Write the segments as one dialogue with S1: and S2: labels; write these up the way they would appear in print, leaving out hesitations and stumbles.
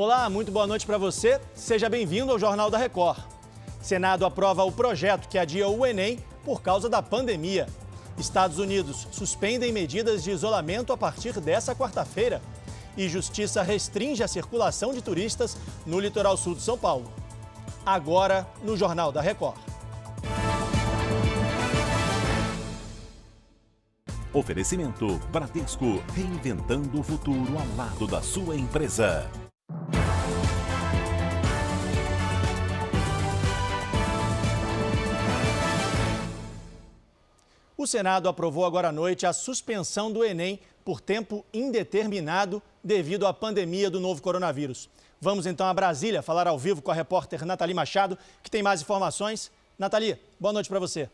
S1: Olá, muito boa noite para você. Seja bem-vindo ao Jornal da Record. Senado aprova o projeto que adia o Enem por causa da pandemia. Estados Unidos suspendem medidas de isolamento a partir dessa quarta-feira. E Justiça restringe a circulação de turistas no litoral sul de São Paulo. Agora, no Jornal da Record.
S2: Oferecimento Bradesco, reinventando o futuro ao lado da sua empresa.
S1: O Senado aprovou agora à noite a suspensão do Enem por tempo indeterminado devido à pandemia do novo coronavírus. Vamos então a Brasília falar ao vivo com a repórter Nathalie Machado, que tem mais informações. Nathalie, boa noite para você.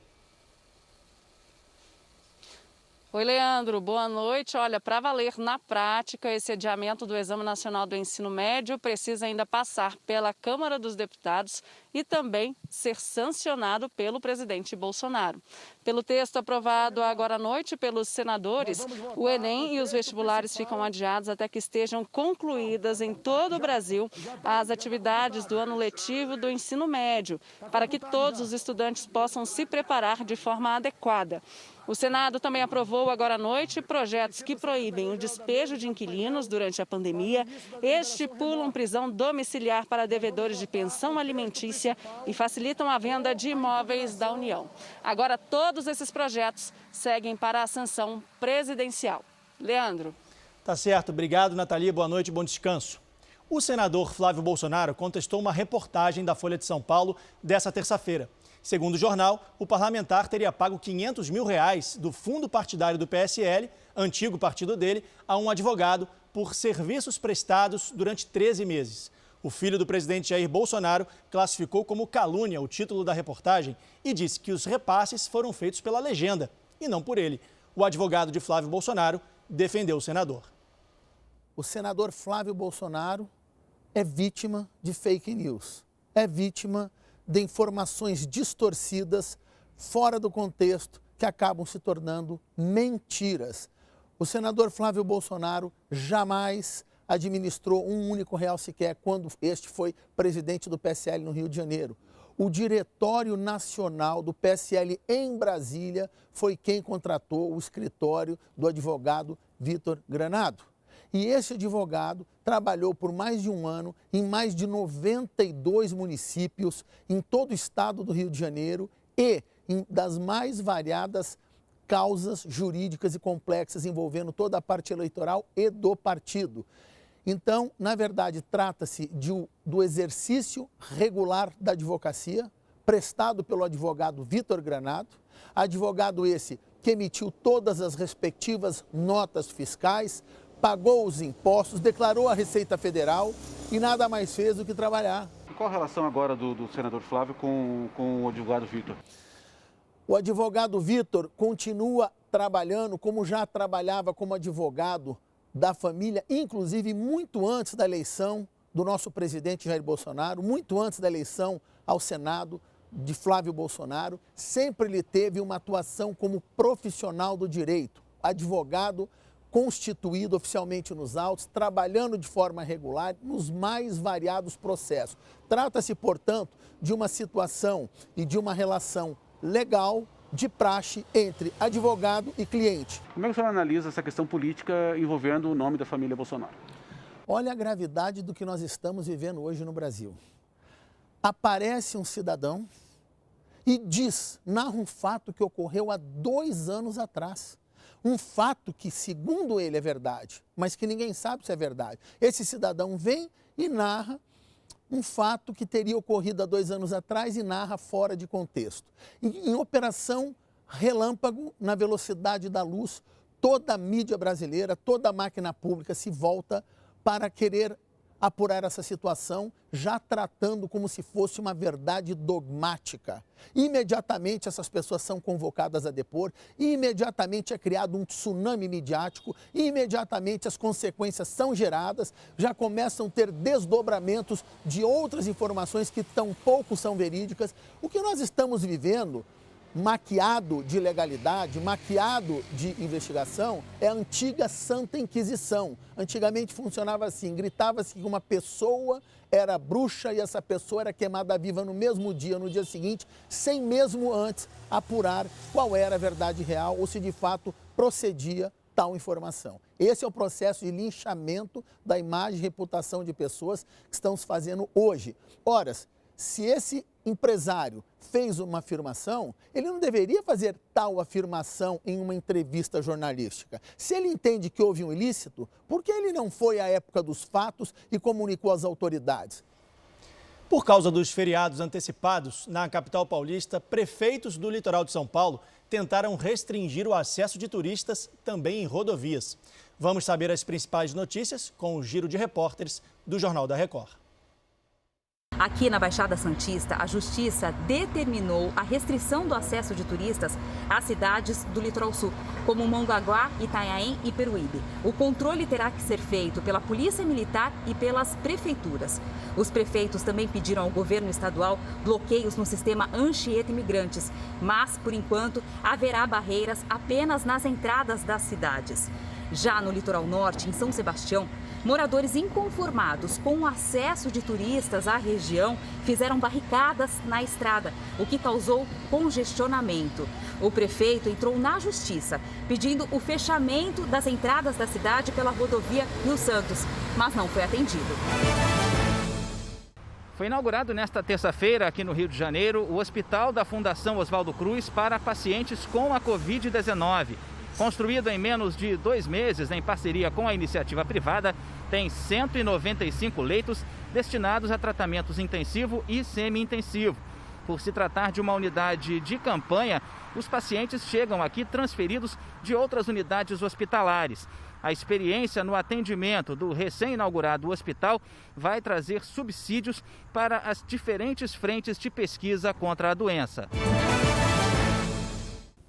S3: Oi, Leandro, boa noite. Olha, para valer na prática, esse adiamento do Exame Nacional do Ensino Médio precisa ainda passar pela Câmara dos Deputados e também ser sancionado pelo presidente Bolsonaro. Pelo texto aprovado agora à noite pelos senadores, o Enem e os vestibulares ficam adiados até que estejam concluídas em todo o Brasil as atividades do ano letivo do ensino médio, para que todos os estudantes possam se preparar de forma adequada. O Senado também aprovou agora à noite projetos que proíbem o despejo de inquilinos durante a pandemia, estipulam prisão domiciliar para devedores de pensão alimentícia e facilitam a venda de imóveis da União. Agora, todos esses projetos seguem para a sanção presidencial. Leandro.
S1: Tá certo. Obrigado, Nathalie. Boa noite e bom descanso. O senador Flávio Bolsonaro contestou uma reportagem da Folha de São Paulo dessa terça-feira. Segundo o jornal, o parlamentar teria pago R$500 mil do fundo partidário do PSL, antigo partido dele, a um advogado por serviços prestados durante 13 meses. O filho do presidente Jair Bolsonaro classificou como calúnia o título da reportagem e disse que os repasses foram feitos pela legenda e não por ele. O advogado de Flávio Bolsonaro defendeu o senador.
S4: O senador Flávio Bolsonaro é vítima de fake news, é vítima de informações distorcidas, fora do contexto, que acabam se tornando mentiras. O senador Flávio Bolsonaro jamais administrou um único real sequer quando este foi presidente do PSL no Rio de Janeiro. O Diretório Nacional do PSL em Brasília foi quem contratou o escritório do advogado Vitor Granado. E esse advogado trabalhou por mais de um ano em mais de 92 municípios em todo o estado do Rio de Janeiro e em das mais variadas causas jurídicas e complexas envolvendo toda a parte eleitoral e do partido. Então, na verdade, trata-se do exercício regular da advocacia prestado pelo advogado Vitor Granado, advogado esse que emitiu todas as respectivas notas fiscais, pagou os impostos, declarou a Receita Federal e nada mais fez do que trabalhar.
S5: E qual a relação agora do senador Flávio com o advogado Vitor?
S4: O advogado Vitor continua trabalhando como já trabalhava como advogado da família, inclusive muito antes da eleição do nosso presidente Jair Bolsonaro, muito antes da eleição ao Senado de Flávio Bolsonaro. Sempre ele teve uma atuação como profissional do direito, advogado constituído oficialmente nos autos, trabalhando de forma regular nos mais variados processos. Trata-se, portanto, de uma situação e de uma relação legal, de praxe entre advogado e cliente.
S5: Como é que o senhor analisa essa questão política envolvendo o nome da família Bolsonaro?
S4: Olha a gravidade do que nós estamos vivendo hoje no Brasil. Aparece um cidadão e narra um fato que ocorreu há 2 anos atrás. Um fato que, segundo ele, é verdade, mas que ninguém sabe se é verdade. Esse cidadão vem e narra um fato que teria ocorrido há 2 anos atrás e narra fora de contexto. Em operação relâmpago, na velocidade da luz, toda a mídia brasileira, toda a máquina pública se volta para querer apurar essa situação, já tratando como se fosse uma verdade dogmática. Imediatamente essas pessoas são convocadas a depor, imediatamente é criado um tsunami midiático, imediatamente as consequências são geradas, já começam a ter desdobramentos de outras informações que tampouco são verídicas. O que nós estamos vivendo maquiado de legalidade, maquiado de investigação, é a antiga Santa Inquisição. Antigamente funcionava assim, gritava-se que uma pessoa era bruxa e essa pessoa era queimada viva no mesmo dia, no dia seguinte, sem mesmo antes apurar qual era a verdade real ou se de fato procedia tal informação. Esse é o processo de linchamento da imagem e reputação de pessoas que estão se fazendo hoje. Ora, se esse empresário fez uma afirmação, ele não deveria fazer tal afirmação em uma entrevista jornalística. Se ele entende que houve um ilícito, por que ele não foi à época dos fatos e comunicou às autoridades?
S1: Por causa dos feriados antecipados, na capital paulista, prefeitos do litoral de São Paulo tentaram restringir o acesso de turistas também em rodovias. Vamos saber as principais notícias com o Giro de Repórteres do Jornal da Record.
S6: Aqui na Baixada Santista, a Justiça determinou a restrição do acesso de turistas às cidades do Litoral Sul, como Mongaguá, Itanhaém e Peruíbe. O controle terá que ser feito pela Polícia Militar e pelas prefeituras. Os prefeitos também pediram ao governo estadual bloqueios no sistema Anchieta Imigrantes, mas, por enquanto, haverá barreiras apenas nas entradas das cidades. Já no Litoral Norte, em São Sebastião, moradores inconformados com o acesso de turistas à região fizeram barricadas na estrada, o que causou congestionamento. O prefeito entrou na justiça pedindo o fechamento das entradas da cidade pela rodovia Rio Santos, mas não foi atendido.
S7: Foi inaugurado nesta terça-feira aqui no Rio de Janeiro o Hospital da Fundação Oswaldo Cruz para pacientes com a Covid-19. Construído em menos de 2 meses em parceria com a iniciativa privada, tem 195 leitos destinados a tratamentos intensivo e semi-intensivo. Por se tratar de uma unidade de campanha, os pacientes chegam aqui transferidos de outras unidades hospitalares. A experiência no atendimento do recém-inaugurado hospital vai trazer subsídios para as diferentes frentes de pesquisa contra a doença.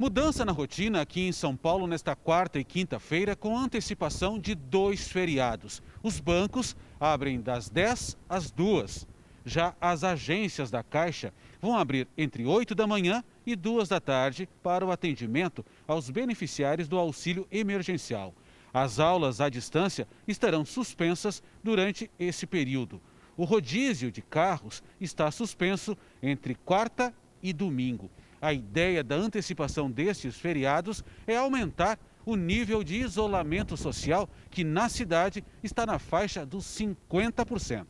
S8: Mudança na rotina aqui em São Paulo nesta quarta e quinta-feira com antecipação de 2 feriados. Os bancos abrem das 10 às 2. Já as agências da Caixa vão abrir entre 8 da manhã e 2 da tarde para o atendimento aos beneficiários do auxílio emergencial. As aulas à distância estarão suspensas durante esse período. O rodízio de carros está suspenso entre quarta e domingo. A ideia da antecipação destes feriados é aumentar o nível de isolamento social, que na cidade está na faixa dos 50%.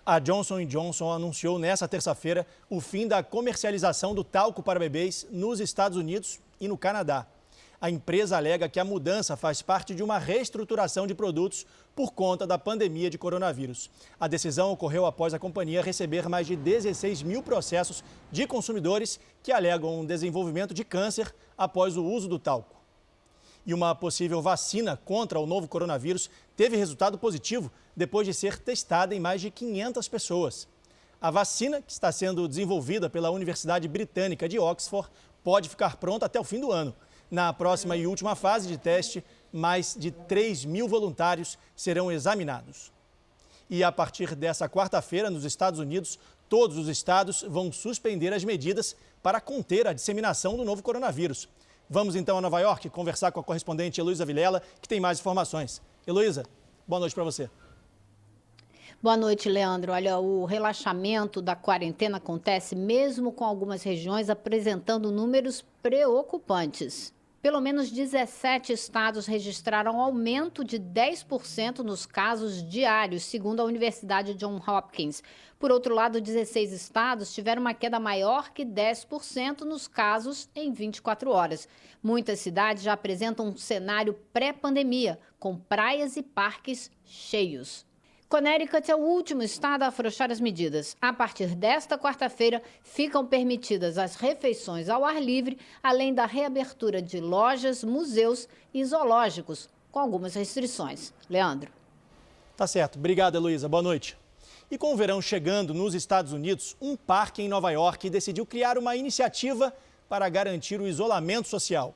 S1: A Johnson & Johnson anunciou nesta terça-feira o fim da comercialização do talco para bebês nos Estados Unidos e no Canadá. A empresa alega que a mudança faz parte de uma reestruturação de produtos por conta da pandemia de coronavírus. A decisão ocorreu após a companhia receber mais de 16 mil processos de consumidores que alegam um desenvolvimento de câncer após o uso do talco. E uma possível vacina contra o novo coronavírus teve resultado positivo depois de ser testada em mais de 500 pessoas. A vacina, que está sendo desenvolvida pela Universidade Britânica de Oxford, pode ficar pronta até o fim do ano. Na próxima e última fase de teste, mais de 3 mil voluntários serão examinados. E a partir dessa quarta-feira, nos Estados Unidos, todos os estados vão suspender as medidas para conter a disseminação do novo coronavírus. Vamos então a Nova York conversar com a correspondente Heloísa Vilela, que tem mais informações. Heloísa, boa noite para você.
S9: Boa noite, Leandro. Olha, o relaxamento da quarentena acontece mesmo com algumas regiões apresentando números preocupantes. Pelo menos 17 estados registraram aumento de 10% nos casos diários, segundo a Universidade Johns Hopkins. Por outro lado, 16 estados tiveram uma queda maior que 10% nos casos em 24 horas. Muitas cidades já apresentam um cenário pré-pandemia, com praias e parques cheios. Connecticut é o último estado a afrouxar as medidas. A partir desta quarta-feira, ficam permitidas as refeições ao ar livre, além da reabertura de lojas, museus e zoológicos, com algumas restrições. Leandro.
S1: Tá certo. Obrigado, Heloísa. Boa noite. E com o verão chegando nos Estados Unidos, um parque em Nova York decidiu criar uma iniciativa para garantir o isolamento social.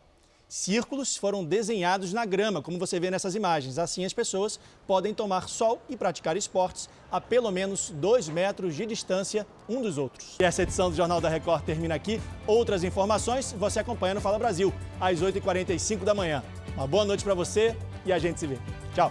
S1: Círculos foram desenhados na grama, como você vê nessas imagens. Assim, as pessoas podem tomar sol e praticar esportes a pelo menos 2 metros de distância um dos outros. E essa edição do Jornal da Record termina aqui. Outras informações você acompanha no Fala Brasil, às 8h45 da manhã. Uma boa noite para você e a gente se vê. Tchau!